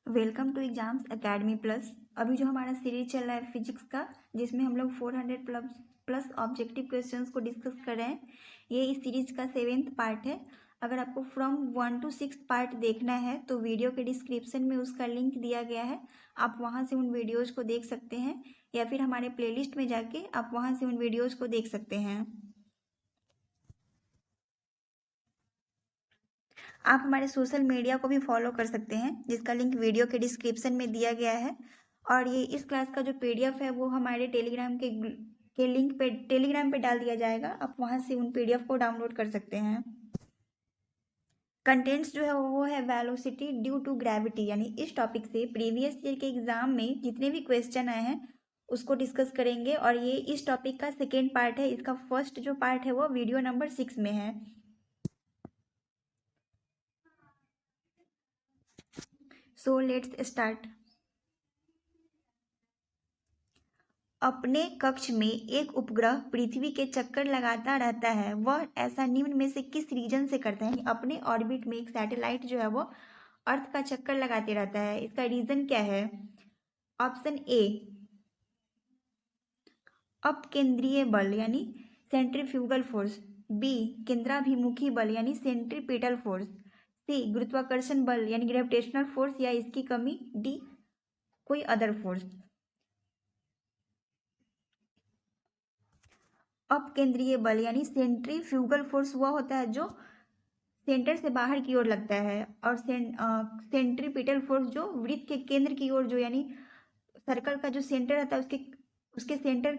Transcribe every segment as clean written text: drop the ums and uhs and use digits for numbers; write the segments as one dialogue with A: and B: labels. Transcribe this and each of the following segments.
A: Welcome to exams academy plus. अभी जो हमारा सीरीज चल रहा है फिजिक्स का, जिसमें हम लोग 400 प्लस ऑब्जेक्टिव क्वेश्चंस को डिस्कस कर रहे हैं। ये इस सीरीज का 7th पार्ट है। अगर आपको फ्रॉम 1 to 6 पार्ट देखना है तो वीडियो के डिस्क्रिप्शन में उसका लिंक दिया गया है, आप वहाँ से उन वीडियोज़ को देख सकते हैं, या फिर हमारे प्लेलिस्ट में जाके आप वहाँ से उन वीडियोज़ को देख सकते हैं। आप हमारे सोशल मीडिया को भी फॉलो कर सकते हैं, जिसका लिंक वीडियो के डिस्क्रिप्शन में दिया गया है। और ये इस क्लास का जो PDF है वो हमारे टेलीग्राम के लिंक पे टेलीग्राम पे डाल दिया जाएगा, आप वहाँ से उन PDF को डाउनलोड कर सकते हैं। कंटेंट्स जो है वो है वेलोसिटी ड्यू टू ग्रेविटी, यानी इस टॉपिक से प्रीवियस ईयर के एग्जाम में जितने भी क्वेश्चन आए हैं उसको डिस्कस करेंगे। और ये इस टॉपिक का 2nd पार्ट है। इसका फर्स्ट जो पार्ट है वो वीडियो नंबर 6 में है। So let's start. अपने कक्ष में एक उपग्रह पृथ्वी के चक्कर लगाता रहता है, वह ऐसा निम्न में से किस रीजन से करता है? अपने ऑर्बिट में एक सैटेलाइट जो है वो अर्थ का चक्कर लगाते रहता है, इसका रीजन क्या है? ऑप्शन ए अपकेंद्रीय बल यानी सेंट्रीफ्यूगल फोर्स, बी केंद्राभिमुखी बल यानी सेंट्रीपिटल फोर्स, सी गुरुत्वाकर्षण बल यानी ग्रेविटेशनल फोर्स या इसकी कमी, डी कोई अदर फोर्स। अपकेंद्रीय बल यानी सेंट्रीफ्यूगल फोर्स वह होता है जो सेंटर से बाहर की ओर लगता है, और सेंट्रीपिटल फोर्स जो वृत्त के केंद्र की ओर, जो यानी सर्कल का जो सेंटर रहता है उसके सेंटर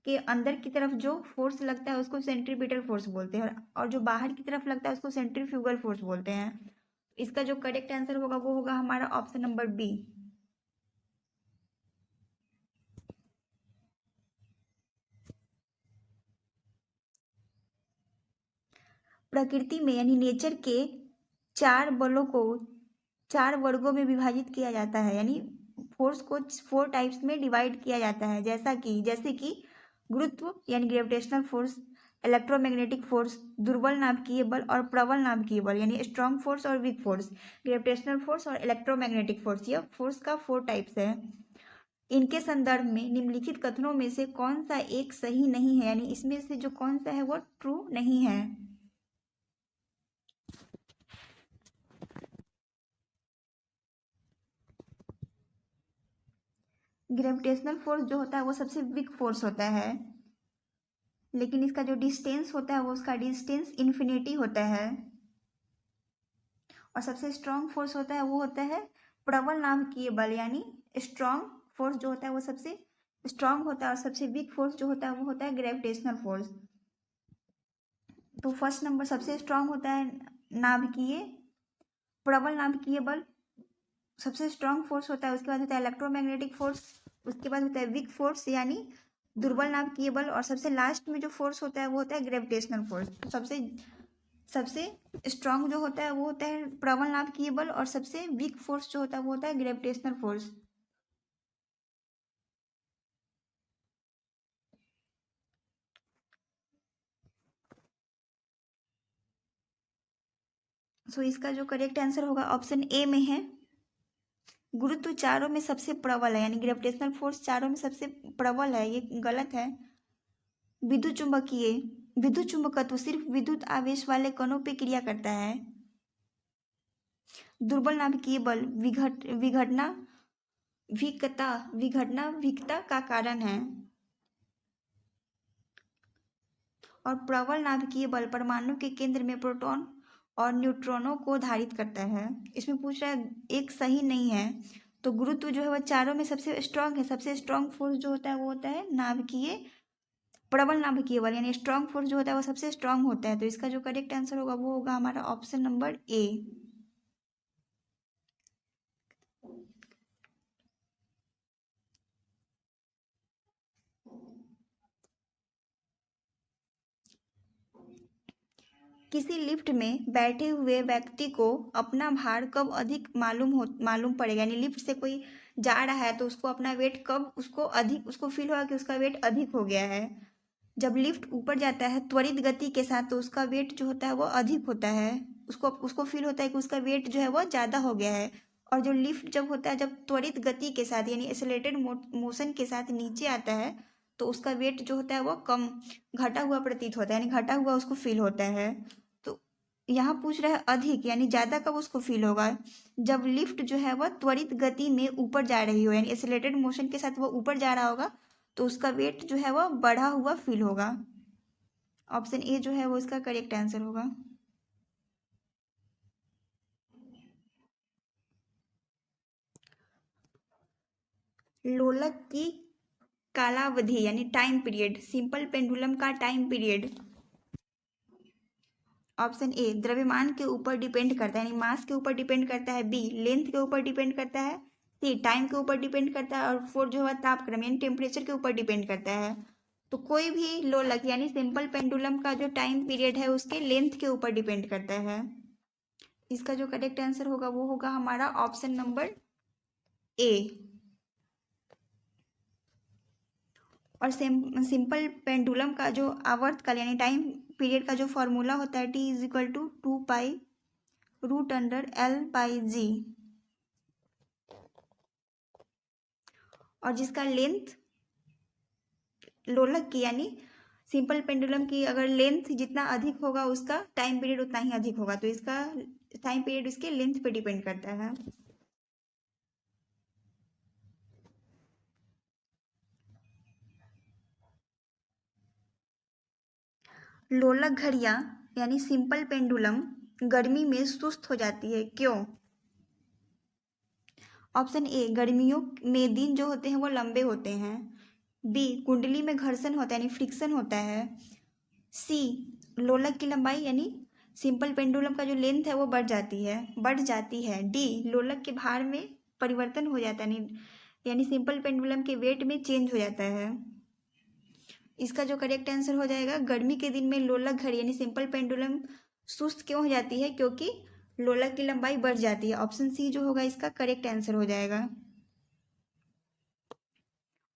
A: के अंदर की तरफ जो फोर्स लगता है उसको सेंट्रीपिटल फोर्स बोलते हैं, और जो बाहर की तरफ लगता है उसको सेंट्रीफ्यूगल फोर्स बोलते हैं। इसका जो करेक्ट आंसर होगा वो होगा हमारा ऑप्शन नंबर बी। प्रकृति में यानी नेचर के 4 बलों को 4 वर्गों में विभाजित किया जाता है, यानी फोर्स को 4 टाइप्स में डिवाइड किया जाता है, जैसे कि गुरुत्व यानी ग्रेविटेशनल फोर्स, इलेक्ट्रोमैग्नेटिक फोर्स, दुर्बल नाभिकीय बल और प्रबल नाभिकीय बल यानी स्ट्रॉन्ग फोर्स और वीक फोर्स, ग्रेविटेशनल फोर्स और इलेक्ट्रोमैग्नेटिक फोर्स। यह फोर्स का 4 टाइप्स है। इनके संदर्भ में निम्नलिखित कथनों में से कौन सा एक सही नहीं है, यानी इसमें से जो कौन सा है वो ट्रू नहीं है? ग्रेविटेशनल फोर्स जो होता है वो सबसे वीक फोर्स होता है, लेकिन इसका जो डिस्टेंस होता है वो उसका डिस्टेंस इन्फिनिटी होता है। और सबसे स्ट्रॉन्ग फोर्स होता है वो होता है प्रबल नाभिकीय बल, यानी स्ट्रॉन्ग फोर्स जो होता है वो सबसे स्ट्रॉन्ग होता है, और सबसे वीक फोर्स जो होता है वो होता है ग्रेविटेशनल फोर्स। तो फर्स्ट नंबर सबसे स्ट्रॉन्ग होता है नाभिकीय प्रबल नाभिकीय बल, सबसे स्ट्रॉन्ग फोर्स होता है। उसके बाद होता है इलेक्ट्रोमैग्नेटिक फोर्स, उसके बाद होता है वीक फोर्स यानी दुर्बल नाभिकीय बल, और सबसे लास्ट में जो फोर्स होता है वो होता है ग्रेविटेशनल फोर्स। तो सबसे स्ट्रॉन्ग जो होता है वो होता है प्रबल नाभिकीय बल, और सबसे वीक फोर्स जो होता है वो होता है ग्रेविटेशनल फोर्स। सो इसका जो करेक्ट आंसर होगा ऑप्शन ए में है। गुरुत्व चारों में सबसे प्रबल है, यानी ग्रेविटेशनल फोर्स चारों में सबसे प्रबल है, ये गलत है। विद्युत चुंबकत्व सिर्फ विद्युत आवेश वाले कणों पर क्रिया करता है। दुर्बल नाभिकीय बल विघटना का कारण है, और प्रबल नाभिकीय बल परमाणु के केंद्र में प्रोटॉन और न्यूट्रॉनों को धारित करता है। इसमें पूछ रहा है एक सही नहीं है, तो गुरुत्व जो है वह चारों में सबसे स्ट्रांग है। सबसे स्ट्रांग फोर्स जो होता है वो होता है प्रबल नाभिकीय बल, यानी स्ट्रांग फोर्स जो होता है वो सबसे स्ट्रांग होता है। तो इसका जो करेक्ट आंसर होगा वो होगा हमारा ऑप्शन नंबर ए। किसी लिफ्ट में बैठे हुए व्यक्ति को अपना भार कब अधिक मालूम पड़ेगा, यानी लिफ्ट से कोई जा रहा है तो उसको अपना वेट कब उसको फील होगा कि उसका वेट अधिक हो गया है? जब लिफ्ट ऊपर जाता है त्वरित गति के साथ तो उसका वेट जो होता है वो अधिक होता है, उसको फील होता है कि उसका वेट जो है वो ज़्यादा हो गया है। और जो लिफ्ट जब होता है, जब त्वरित गति के साथ यानी एक्सेलरेटेड मोशन के साथ नीचे आता है, तो उसका वेट जो होता है वो कम घटा हुआ प्रतीत होता है, यानी घटा हुआ उसको फील होता है। तो यहाँ पूछ रहा है अधिक यानी ज़्यादा कब उसको फील होगा, जब लिफ्ट जो है वह त्वरित गति में ऊपर जा रही हो, यानी एक्सेलरेटेड मोशन के साथ वह ऊपर जा रहा होगा, तो उसका वेट जो है वह बढ़ा हुआ फील होगा। ऑप्शन ए जो है वो इसका करेक्ट आंसर होगा। लोलक की कालावधि यानी टाइम पीरियड, सिंपल पेंडुलम का टाइम पीरियड। ऑप्शन ए द्रव्यमान के ऊपर डिपेंड करता है, यानी मास के ऊपर डिपेंड करता है। बी लेंथ के ऊपर डिपेंड करता है। सी टाइम के ऊपर डिपेंड करता है। और फोर जो है तापक्रम यानी टेम्परेचर के ऊपर डिपेंड करता है। तो कोई भी लोलक यानी सिंपल पेंडुलम का जो टाइम पीरियड है उसके लेंथ के ऊपर डिपेंड करता है। इसका जो करेक्ट आंसर होगा वो होगा हमारा ऑप्शन नंबर ए। और सिंपल पेंडुलम का जो आवर्तकाल यानी टाइम पीरियड का जो फॉर्मूला होता है T=2π√L/G। और जिसका लेंथ लोलक की यानी सिंपल पेंडुलम की अगर लेंथ जितना अधिक होगा उसका टाइम पीरियड उतना ही अधिक होगा। तो इसका टाइम पीरियड इसके लेंथ पे डिपेंड करता है। लोलक घड़ियां यानी सिंपल पेंडुलम गर्मी में सुस्त हो जाती है, क्यों? ऑप्शन ए गर्मियों में दिन जो होते हैं वो लंबे होते हैं। बी कुंडली में घर्षण होता है यानी फ्रिक्शन होता है। सी लोलक की लंबाई यानी सिंपल पेंडुलम का जो लेंथ है वो बढ़ जाती है। डी लोलक के भार में परिवर्तन हो जाता है यानी सिंपल पेंडुलम के वेट में चेंज हो जाता है। इसका जो करेक्ट आंसर हो जाएगा गर्मी के दिन में लोलक घड़ी यानी सिंपल पेंडुलम सुस्त क्यों हो जाती है, क्योंकि लोलक की लंबाई बढ़ जाती है। ऑप्शन सी जो होगा इसका करेक्ट आंसर हो जाएगा।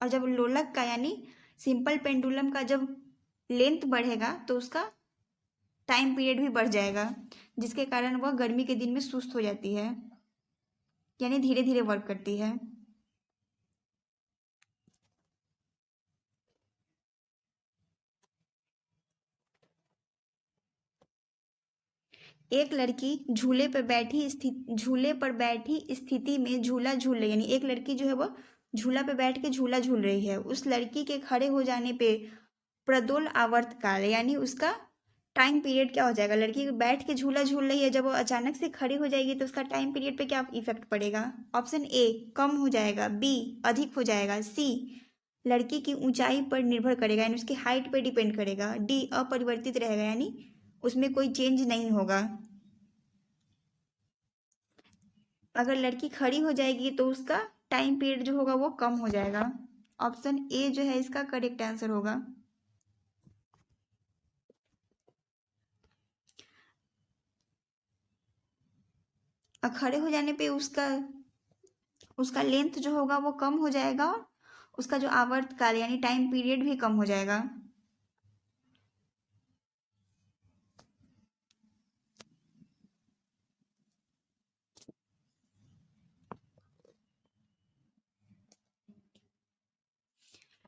A: और जब लोलक का यानी सिंपल पेंडुलम का जब लेंथ बढ़ेगा तो उसका टाइम पीरियड भी बढ़ जाएगा, जिसके कारण वह गर्मी के दिन में सुस्त हो जाती है यानी धीरे धीरे वर्क करती है। एक लड़की झूले पर बैठी स्थिति में झूला झूल रही, यानी एक लड़की जो है वो झूला पे बैठ के झूला झूल रही है। उस लड़की के खड़े हो जाने पे प्रदोल आवर्तकाल यानी उसका टाइम पीरियड क्या हो जाएगा। लड़की बैठ के झूला झूल रही है, जब वो अचानक से खड़ी हो जाएगी तो उसका टाइम पीरियड पे क्या इफेक्ट पड़ेगा। ऑप्शन ए कम हो जाएगा। बी अधिक हो जाएगा। सी लड़की की ऊंचाई पर निर्भर करेगा यानी उसकी हाइट पर डिपेंड करेगा। डी अपरिवर्तित रहेगा यानी उसमें कोई चेंज नहीं होगा। अगर लड़की खड़ी हो जाएगी तो उसका टाइम पीरियड जो होगा वो कम हो जाएगा। ऑप्शन ए जो है इसका करेक्ट आंसर होगा। और खड़े हो जाने पे उसका लेंथ जो होगा वो कम हो जाएगा और उसका जो आवर्तकाल यानी टाइम पीरियड भी कम हो जाएगा।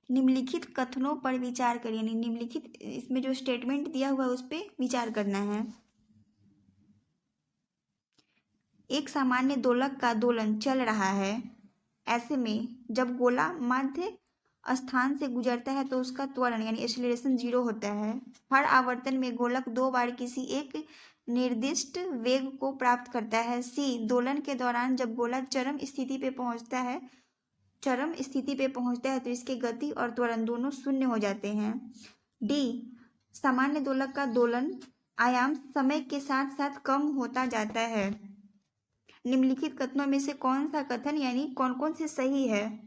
A: निम्नलिखित कथनों पर विचार करिए, यानी निम्नलिखित इसमें जो स्टेटमेंट दिया हुआ है उस पर विचार करना है। एक सामान्य दोलक का दोलन चल रहा है, ऐसे में जब गोला मध्य स्थान से गुजरता है तो उसका त्वरण यानी एक्सीलरेशन 0 होता है। हर आवर्तन में गोलक 2 बार किसी एक निर्दिष्ट वेग को प्राप्त करता है। सी दोलन के दौरान जब गोला चरम स्थिति पे पहुंचता है तो इसके गति और त्वरण दोनों शून्य हो जाते हैं। डी सामान्य दोलक का दोलन आयाम समय के साथ साथ कम होता जाता है। निम्नलिखित कथनों में से कौन सा कथन यानी कौन कौन से सही है।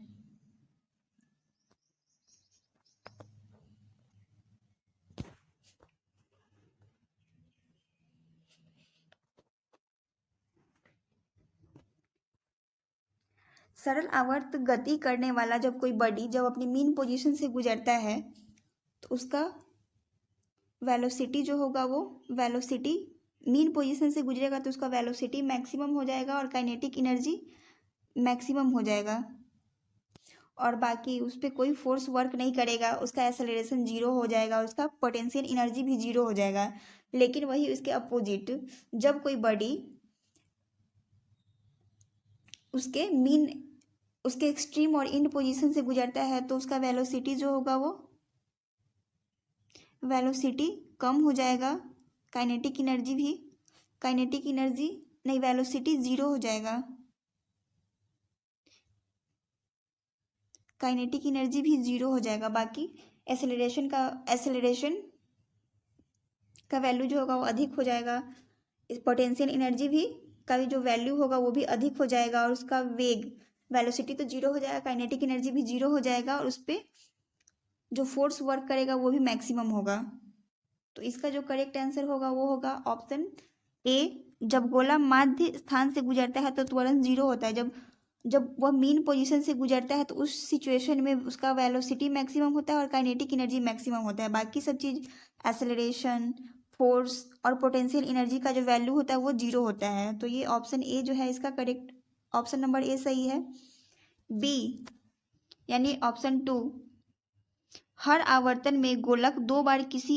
A: सरल आवर्त गति करने वाला जब कोई बॉडी जब अपनी मीन पोजीशन से गुजरता है तो उसका वेलोसिटी जो होगा वो वेलोसिटी मीन पोजीशन से गुजरेगा तो उसका वेलोसिटी मैक्सिमम हो जाएगा और काइनेटिक एनर्जी मैक्सिमम हो जाएगा, और बाकी उस पर कोई फोर्स वर्क नहीं करेगा, उसका एक्सेलरेशन जीरो हो जाएगा, उसका पोटेंशियल एनर्जी भी जीरो हो जाएगा। लेकिन वही उसके अपोजिट, जब कोई बॉडी उसके एक्सट्रीम और इंड पोजीशन से गुजरता है तो उसका वेलोसिटी जो होगा वो वेलोसिटी कम हो जाएगा, काइनेटिक एनर्जी नहीं, वेलोसिटी जीरो हो जाएगा, काइनेटिक एनर्जी भी जीरो हो जाएगा। बाकी एक्सेलरेशन का वैल्यू जो होगा वो अधिक हो जाएगा, इस पोटेंशियल एनर्जी भी का भी जो वैल्यू होगा वो भी अधिक हो जाएगा, और उसका वेग वेलोसिटी तो जीरो हो जाएगा, काइनेटिक एनर्जी भी जीरो हो जाएगा, और उस पर जो फोर्स वर्क करेगा वो भी मैक्सिमम होगा। तो इसका जो करेक्ट आंसर होगा वो होगा ऑप्शन ए। जब गोला माध्य स्थान से गुजरता है तो त्वरण जीरो होता है। जब वह मीन पोजीशन से गुजरता है तो उस सिचुएशन में उसका वेलोसिटी मैक्सिमम होता है और काइनेटिक एनर्जी मैक्सिमम होता है। बाकी सब चीज़ एक्सेलरेशन, फोर्स और पोटेंशियल एनर्जी का जो वैल्यू होता है वो जीरो होता है। तो ये ऑप्शन ए जो है इसका करेक्ट, ऑप्शन नंबर ए सही है। बी यानी ऑप्शन 2, हर आवर्तन में गोलक 2 बार किसी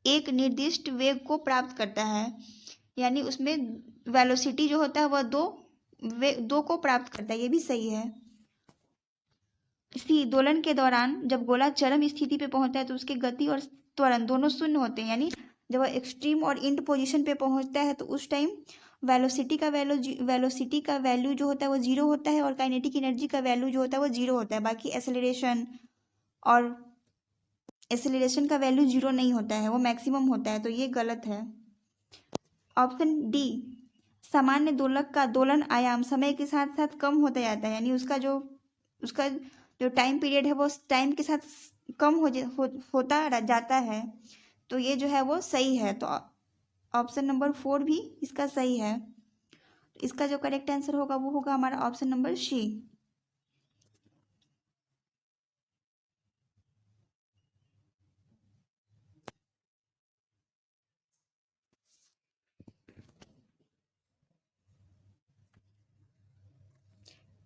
A: एक निर्दिष्ट वेग को प्राप्त करता है, यानी उसमें वेलोसिटी जो होता है वह दो को प्राप्त करता है, ये भी सही है। सी, दोलन के दौरान जब गोला चरम स्थिति पे पहुंचता है तो उसकी गति और त्वरण दोनों शून्य होते हैं, यानी जब वह एक्सट्रीम और इंड पोजीशन पे पहुंचता है तो उस टाइम वेलोसिटी का वैल्यू जो होता है वो जीरो होता है, और काइनेटिक एनर्जी का वैल्यू जो होता है वो जीरो होता है। बाकी एक्सेलरेशन का वैल्यू जीरो नहीं होता है, वो मैक्सिमम होता है, तो ये गलत है। ऑप्शन डी, सामान्य दोलक का दोलन आयाम समय के साथ साथ कम होता जाता है, यानी उसका जो टाइम पीरियड है वो टाइम के साथ कम होता जाता है, तो ये जो है वो सही है। तो ऑप्शन नंबर 4 भी इसका सही है। इसका जो करेक्ट आंसर होगा वो होगा हमारा ऑप्शन नंबर सी।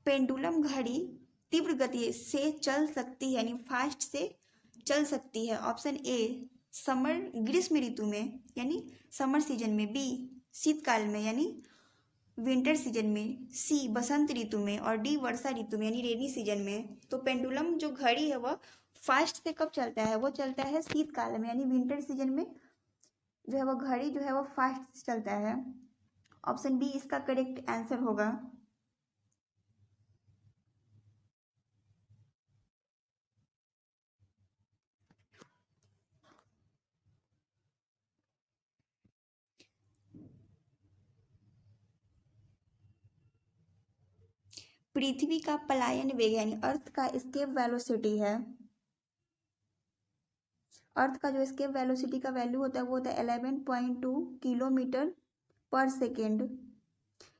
A: पेंडुलम घड़ी तीव्र गति से चल सकती है, यानी फास्ट से चल सकती है। ऑप्शन ए, ग्रीष्म ऋतु में यानी समर सीजन में। बी, शीतकाल में यानी विंटर सीजन में। सी, बसंत ऋतु में। और डी, वर्षा ऋतु में यानी रेनी सीजन में। तो पेंडुलम जो घड़ी है वह फास्ट से कब चलता है, वो चलता है शीतकाल में, यानी विंटर सीजन में जो है वह घड़ी जो है वो फास्ट से चलता है। ऑप्शन बी इसका करेक्ट आंसर होगा। पृथ्वी का पलायन वेग यानी अर्थ का एस्केप वेलोसिटी है। अर्थ का जो एस्केप वेलोसिटी का वैल्यू होता है वो होता है 11.2 किलोमीटर पर सेकेंड,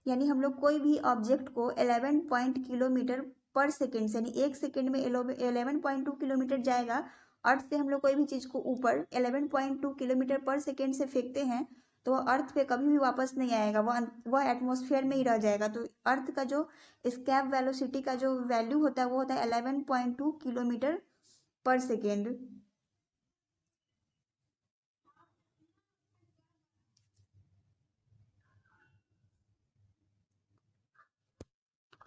A: यानी हम लोग कोई भी ऑब्जेक्ट को 11 किलोमीटर पर सेकेंड से, यानी एक सेकेंड में 11.2 किलोमीटर जाएगा। अर्थ से हम लोग कोई भी चीज़ को ऊपर 11.2 किलोमीटर पर सेकेंड से फेंकते हैं तो वह अर्थ पे कभी भी वापस नहीं आएगा, वह एटमॉस्फेयर में ही रह जाएगा। तो अर्थ का जो एस्केप वेलोसिटी का जो वैल्यू होता है वो होता है 11.2 किलोमीटर पर सेकेंड।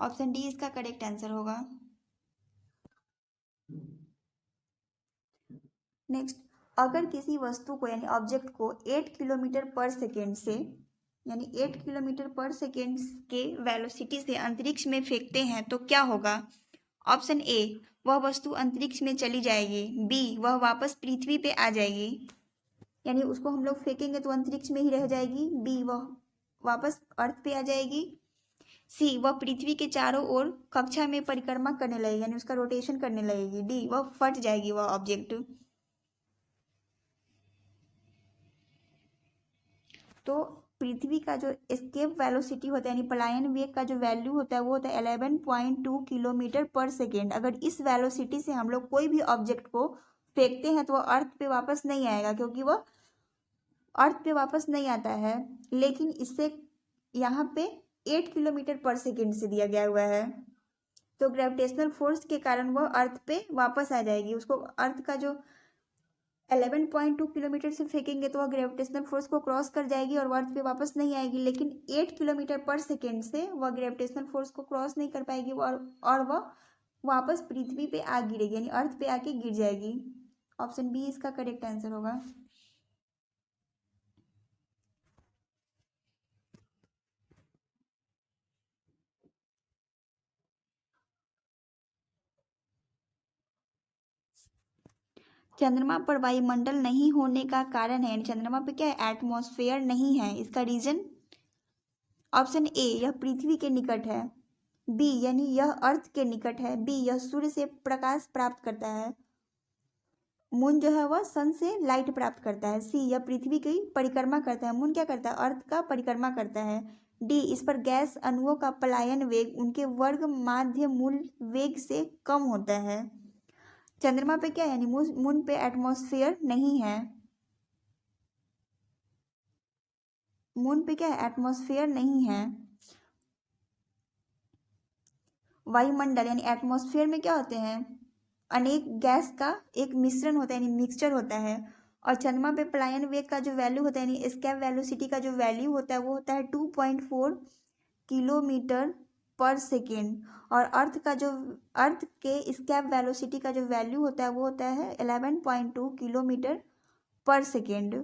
A: ऑप्शन डी इसका करेक्ट आंसर होगा। नेक्स्ट, अगर किसी वस्तु को यानी ऑब्जेक्ट को 8 किलोमीटर पर सेकेंड से, यानी 8 किलोमीटर पर सेकेंड के वेलोसिटी से अंतरिक्ष में फेंकते हैं तो क्या होगा। ऑप्शन ए, वह वस्तु अंतरिक्ष में चली जाएगी। बी, वह वापस पृथ्वी पे आ जाएगी, यानी उसको हम लोग फेंकेंगे तो अंतरिक्ष में ही रह जाएगी। बी, वह वापस अर्थ पे आ जाएगी। सी, वह पृथ्वी के चारों ओर कक्षा में परिक्रमा करने लगेगी, यानी उसका रोटेशन करने लगेगी। डी, वह फट जाएगी वह ऑब्जेक्ट। तो पृथ्वी का जो एस्केप वेलोसिटी होता है यानी पलायन वेग का जो वैल्यू होता है वो होता है 11.2 किलोमीटर पर सेकेंड। अगर इस वेलोसिटी से हम लोग कोई भी ऑब्जेक्ट को फेंकते हैं तो वह अर्थ पे वापस नहीं आएगा, क्योंकि वह अर्थ पे वापस नहीं आता है, लेकिन इससे यहाँ पे 8 किलोमीटर पर सेकेंड से दिया गया हुआ है। तो ग्रेविटेशनल फोर्स के कारण वह अर्थ पे वापस आ जाएगी। उसको अर्थ का जो 11.2 किलोमीटर से फेंकेंगे तो वह ग्रेविटेशनल फोर्स को क्रॉस कर जाएगी और अर्थ पे वापस नहीं आएगी, लेकिन 8 किलोमीटर पर सेकेंड से वह ग्रेविटेशनल फोर्स को क्रॉस नहीं कर पाएगी और वह वापस पृथ्वी पे आ गिरेगी, यानी अर्थ पे आके गिर जाएगी। ऑप्शन बी इसका करेक्ट आंसर होगा। चंद्रमा पर वायुमंडल नहीं होने का कारण है, यानी चंद्रमा पे क्या है, एटमॉस्फेयर नहीं है। इसका रीजन ऑप्शन ए, यह पृथ्वी के निकट है। बी, यानी यह अर्थ के निकट है। बी, यह सूर्य से प्रकाश प्राप्त करता है। मून जो है वह सन से लाइट प्राप्त करता है। सी, यह पृथ्वी की परिक्रमा करता है। मून क्या करता है, अर्थ का परिक्रमा करता है। डी, इस पर गैस अणुओं का पलायन वेग उनके वर्ग माध्य मूल वेग से कम होता है। चंद्रमा पे क्या है, यानी मून पे एटमॉस्फेयर नहीं है। मून पे क्या है, एटमॉस्फेयर नहीं है। वायुमंडल यानी एटमॉस्फेयर में क्या होते हैं, अनेक गैस का एक मिश्रण होता है, यानी मिक्सचर होता है। और चंद्रमा पे पलायन वेग का जो वैल्यू होता है, यानी एस्केप वेलोसिटी का जो वैल्यू होता है वो होता है 2.4 किलोमीटर पर सेकेंड। और अर्थ के एस्केप वेलोसिटी का जो वैल्यू होता है वो होता है 11.2 किलोमीटर पर सेकेंड।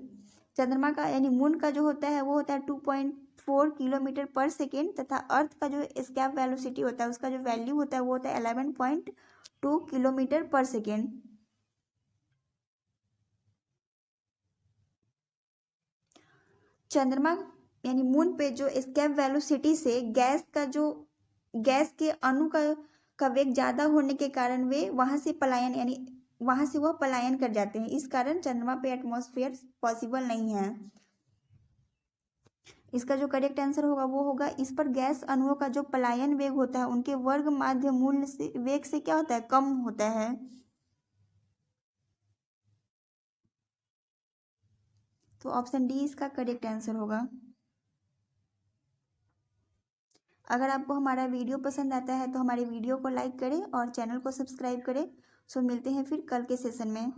A: चंद्रमा का यानी मून का जो होता है वो होता है 2.4 किलोमीटर पर सेकेंड, तथा अर्थ का जो एस्केप वेलोसिटी होता है उसका जो वैल्यू होता है वो होता है 11.2 किलोमीटर पर सेकेंड। चंद्रमा यानी मून पे जो एस्केप वेलोसिटी से गैस के अणु का वेग ज़्यादा होने के कारण वे वहाँ से पलायन यानी वहाँ से वह पलायन कर जाते हैं। इस कारण चंद्रमा पे एटमॉस्फेयर पॉसिबल नहीं है। इसका जो करेक्ट आंसर होगा वो होगा, इस पर गैस अणुओं का जो पलायन वेग होता है उनके वर्ग माध्य मूल से वेग से क्या होता है, कम होता है। तो ऑप्शन डी इसका करेक्ट आंसर होगा। अगर आपको हमारा वीडियो पसंद आता है तो हमारे वीडियो को लाइक करें और चैनल को सब्सक्राइब करें। सो मिलते हैं फिर कल के सेशन में।